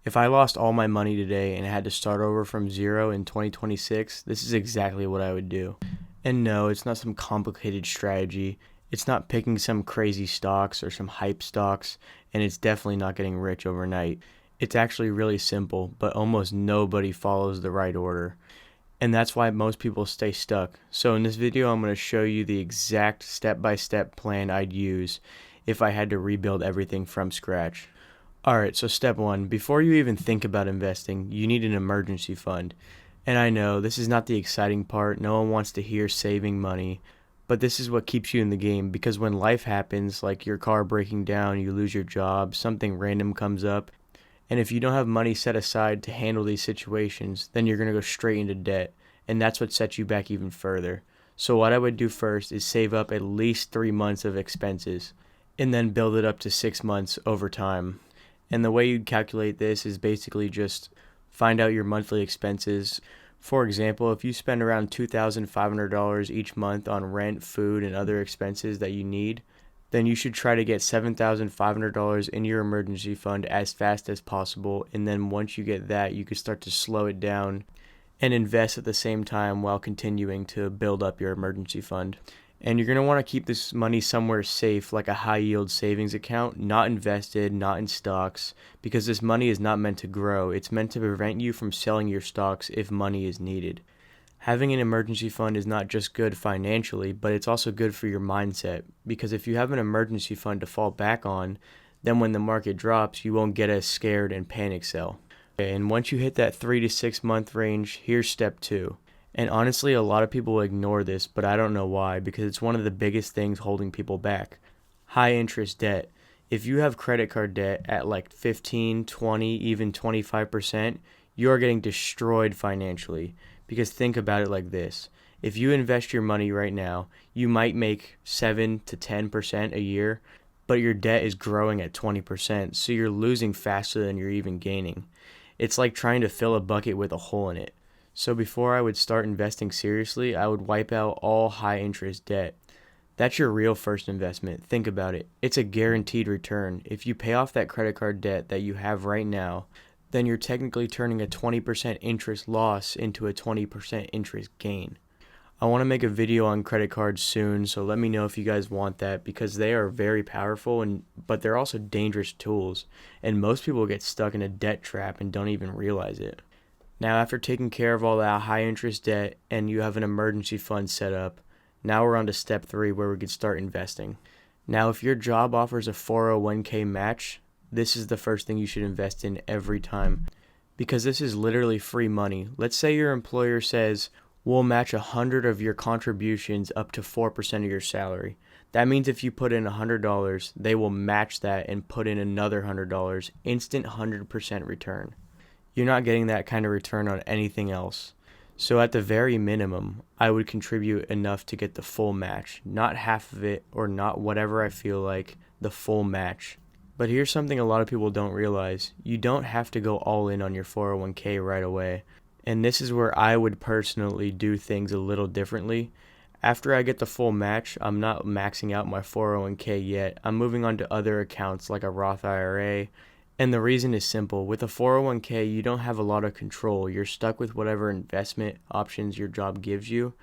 If I lost all my money today and had to start over from zero in 2026, this is exactly what I would do. And no, it's not some complicated strategy. It's not picking some crazy stocks or some hype stocks, and it's definitely not getting rich overnight. It's actually really simple, but almost nobody follows the right order. And that's why most people stay stuck. So in this video, I'm going to show you the exact step-by-step plan I'd use if I had to rebuild everything from scratch. Alright, so step one, before you even think about investing, you need an emergency fund. And I know this is not the exciting part, no one wants to hear saving money, but this is what keeps you in the game because when life happens, like your car breaking down, you lose your job, something random comes up, and if you don't have money set aside to handle these situations, then you're going to go straight into debt, and that's what sets you back even further. So what I would do first is save up at least 3 months of expenses, and then build it up to 6 months over time. And the way you calculate this is basically just find out your monthly expenses. For example, if you spend around $2,500 each month on rent, food, and other expenses that you need, then you should try to get $7,500 in your emergency fund as fast as possible. And then once you get that, you can start to slow it down and invest at the same time while continuing to build up your emergency fund. And you're going to want to keep this money somewhere safe, like a high yield savings account, not invested, not in stocks, because this money is not meant to grow. It's meant to prevent you from selling your stocks if money is needed. Having an emergency fund is not just good financially, but it's also good for your mindset, because if you have an emergency fund to fall back on, then when the market drops, you won't get as scared and panic sell. Okay, and once you hit that 3 to 6 month range, here's step two. And honestly, a lot of people ignore this, but I don't know why, because it's one of the biggest things holding people back. High interest debt. If you have credit card debt at like 15, 20, even 25%, you are getting destroyed financially. Because think about it like this. If you invest your money right now, you might make 7 to 10% a year, but your debt is growing at 20%, so you're losing faster than you're even gaining. It's like trying to fill a bucket with a hole in it. So before I would start investing seriously, I would wipe out all high interest debt. That's your real first investment. Think about it. It's a guaranteed return. If you pay off that credit card debt that you have right now, then you're technically turning a 20% interest loss into a 20% interest gain. I want to make a video on credit cards soon, so let me know if you guys want that because they are very powerful but they're also dangerous tools, and most people get stuck in a debt trap and don't even realize it. Now, after taking care of all that high interest debt and you have an emergency fund set up, now we're on to step three where we could start investing. Now, if your job offers a 401k match, this is the first thing you should invest in every time because this is literally free money. Let's say your employer says, we'll match 100 of your contributions up to 4% of your salary. That means if you put in $100, they will match that and put in another $100, instant 100% return. You're not getting that kind of return on anything else. So at the very minimum, I would contribute enough to get the full match, not half of it or not whatever I feel like, the full match. But here's something a lot of people don't realize. You don't have to go all in on your 401k right away. And this is where I would personally do things a little differently. After I get the full match, I'm not maxing out my 401k yet. I'm moving on to other accounts like a Roth IRA. And the reason is simple. With a 401k, you don't have a lot of control. You're stuck with whatever investment options your job gives you.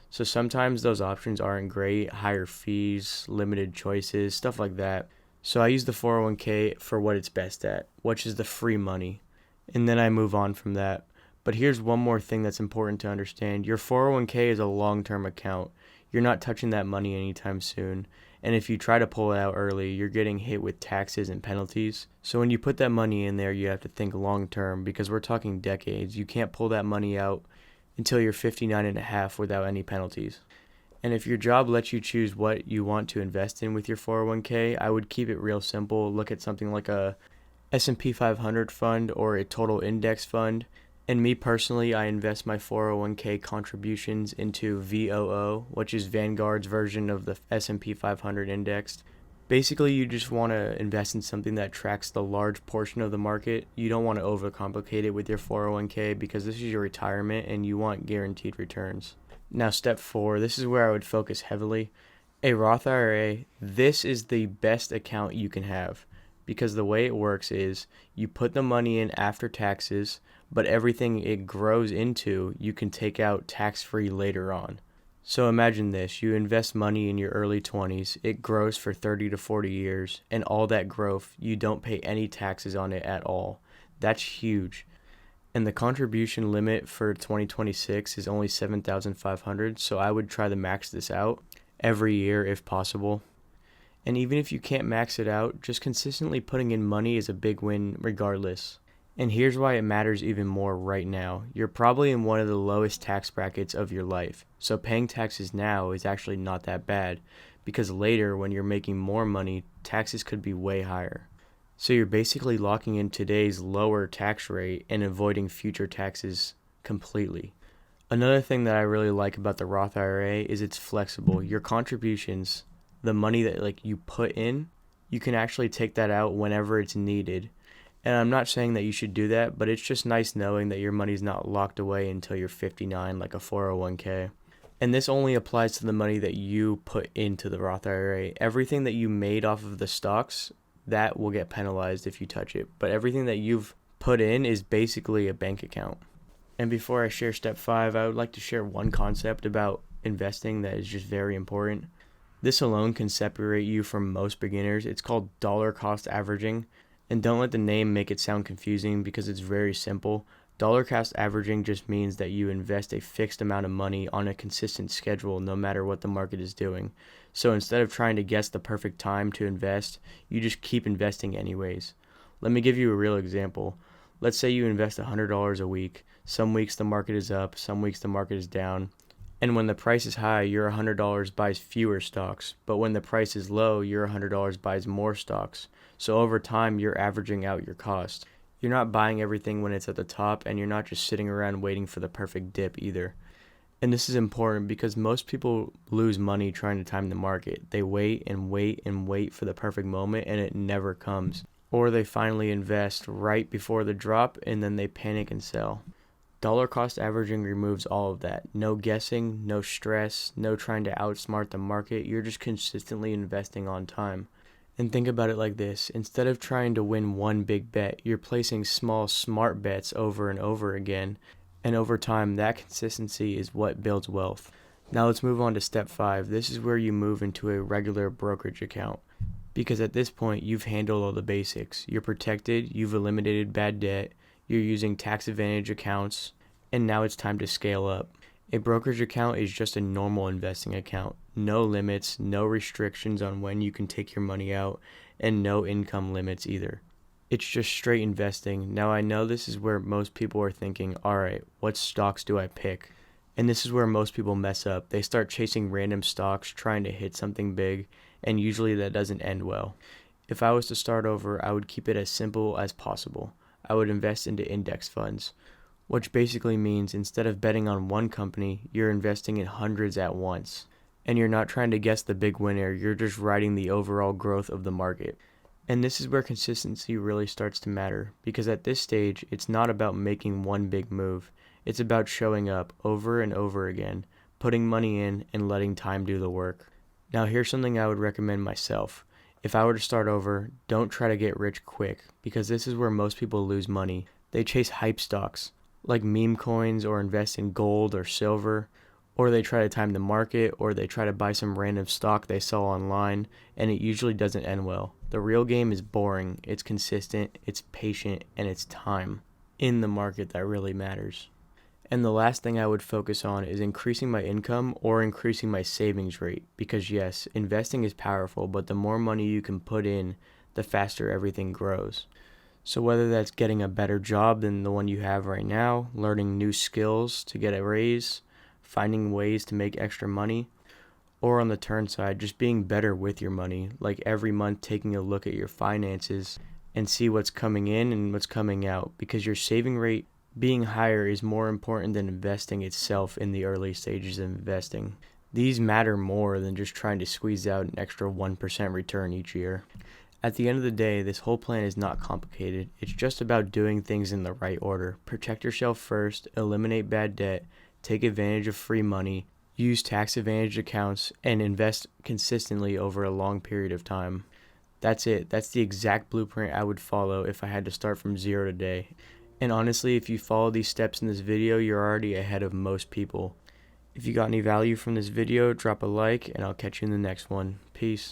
So sometimes those options aren't great, higher fees, limited choices, stuff like that. So I use the 401k for what it's best at, which is the free money. And then I move on from that. But here's one more thing that's important to understand. Your 401k is a long-term account. You're not touching that money anytime soon. And if you try to pull it out early, you're getting hit with taxes and penalties. So when you put that money in there, you have to think long term because we're talking decades. You can't pull that money out until you're 59 and a half without any penalties. And if your job lets you choose what you want to invest in with your 401k, I would keep it real simple. Look at something like a S&P 500 fund or a total index fund. And me personally, I invest my 401k contributions into VOO, which is Vanguard's version of the S&P 500 index. Basically, you just want to invest in something that tracks the large portion of the market. You don't want to overcomplicate it with your 401k because this is your retirement and you want guaranteed returns. Now, step four, this is where I would focus heavily. A Roth IRA, this is the best account you can have because the way it works is you put the money in after taxes, but everything it grows into you can take out tax-free later on. So imagine this, you invest money in your early 20s, it grows for 30 to 40 years, and all that growth, you don't pay any taxes on it at all. That's huge. And the contribution limit for 2026 is only 7,500, so I would try to max this out every year if possible. And even if you can't max it out, just consistently putting in money is a big win regardless. And here's why it matters even more right now. You're probably in one of the lowest tax brackets of your life, so paying taxes now is actually not that bad, because later when you're making more money, taxes could be way higher. So you're basically locking in today's lower tax rate and avoiding future taxes completely. Another thing that I really like about the Roth IRA is it's flexible. Your contributions, the money that you put in, you can actually take that out whenever it's needed. And I'm not saying that you should do that, but it's just nice knowing that your money's not locked away until you're 59 like a 401k. And this only applies to the money that you put into the Roth IRA. Everything that you made off of the stocks, that will get penalized if you touch it. But everything that you've put in is basically a bank account. And before I share step 5, I would like to share one concept about investing that is just very important. This alone can separate you from most beginners. It's called dollar cost averaging. And don't let the name make it sound confusing because it's very simple. Dollar cost averaging just means that you invest a fixed amount of money on a consistent schedule no matter what the market is doing. So instead of trying to guess the perfect time to invest, you just keep investing anyways. Let me give you a real example. Let's say you invest $100 a week. Some weeks the market is up, some weeks the market is down. And when the price is high, your $100 buys fewer stocks. But when the price is low, your $100 buys more stocks. So over time, you're averaging out your cost. You're not buying everything when it's at the top, and you're not just sitting around waiting for the perfect dip either. And this is important because most people lose money trying to time the market. They wait and wait and wait for the perfect moment, and it never comes. Or they finally invest right before the drop, and then they panic and sell. Dollar cost averaging removes all of that. No guessing, no stress, no trying to outsmart the market. You're just consistently investing on time. And think about it like this. Instead of trying to win one big bet, you're placing small, smart bets over and over again. And over time, that consistency is what builds wealth. Now let's move on to step 5. This is where you move into a regular brokerage account. Because at this point, you've handled all the basics. You're protected, you've eliminated bad debt, you're using tax advantage accounts, and now it's time to scale up. A brokerage account is just a normal investing account. No limits, no restrictions on when you can take your money out, and no income limits either. It's just straight investing. Now I know this is where most people are thinking, alright, what stocks do I pick? And this is where most people mess up. They start chasing random stocks, trying to hit something big, and usually that doesn't end well. If I was to start over, I would keep it as simple as possible. I would invest into index funds, which basically means instead of betting on one company, you're investing in hundreds at once. And you're not trying to guess the big winner, you're just riding the overall growth of the market. And this is where consistency really starts to matter, because at this stage, it's not about making one big move. It's about showing up over and over again, putting money in, and letting time do the work. Now here's something I would recommend myself. If I were to start over, don't try to get rich quick, because this is where most people lose money. They chase hype stocks, like meme coins, or invest in gold or silver, or they try to time the market, or they try to buy some random stock they saw online, and it usually doesn't end well. The real game is boring, it's consistent, it's patient, and it's time in the market that really matters. And the last thing I would focus on is increasing my income or increasing my savings rate, because yes, investing is powerful, but the more money you can put in, the faster everything grows. So whether that's getting a better job than the one you have right now, learning new skills to get a raise, finding ways to make extra money, or on the turn side, just being better with your money, like every month taking a look at your finances and see what's coming in and what's coming out, because your saving rate being higher is more important than investing itself in the early stages of investing. These matter more than just trying to squeeze out an extra 1% return each year. At the end of the day, this whole plan is not complicated. It's just about doing things in the right order. Protect yourself first, eliminate bad debt, take advantage of free money, use tax advantage accounts, and invest consistently over a long period of time. That's it. That's the exact blueprint I would follow if I had to start from zero today. And honestly, if you follow these steps in this video, you're already ahead of most people. If you got any value from this video, drop a like, and I'll catch you in the next one. Peace.